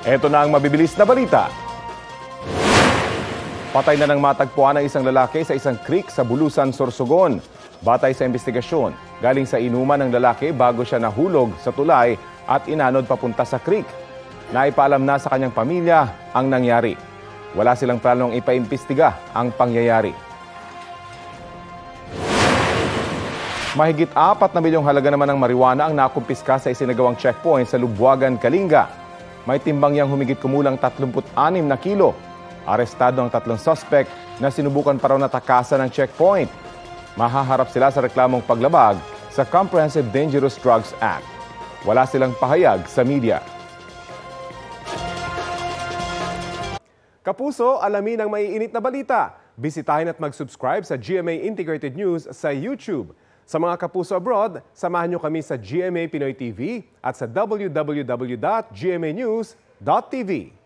Ito na ang mabibilis na balita. Patay na ng matagpuan ang isang lalaki sa isang creek sa Bulusan, Sorsogon. Batay sa investigasyon, galing sa inuman ng lalaki bago siya nahulog sa tulay at inanod papunta sa creek. Naipaalam na sa kanyang pamilya ang nangyari. Wala silang planong ipaimbestiga ang pangyayari. Mahigit 4 na milyong halaga naman ng marijuana ang nakumpiska sa isinagawang checkpoint sa Lubwagan, Kalinga. May timbang yang humigit kumulang 36 na kilo. Arestado ang 3 suspect na sinubukan pa raw natakasan ng checkpoint. Mahaharap sila sa reklamong paglabag sa Comprehensive Dangerous Drugs Act. Wala silang pahayag sa media. Kapuso, alamin ang maiinit na balita. Bisitahin at mag-subscribe sa GMA Integrated News sa YouTube. Sa mga kapuso abroad, samahan nyo kami sa GMA Pinoy TV at sa www.gmanews.tv.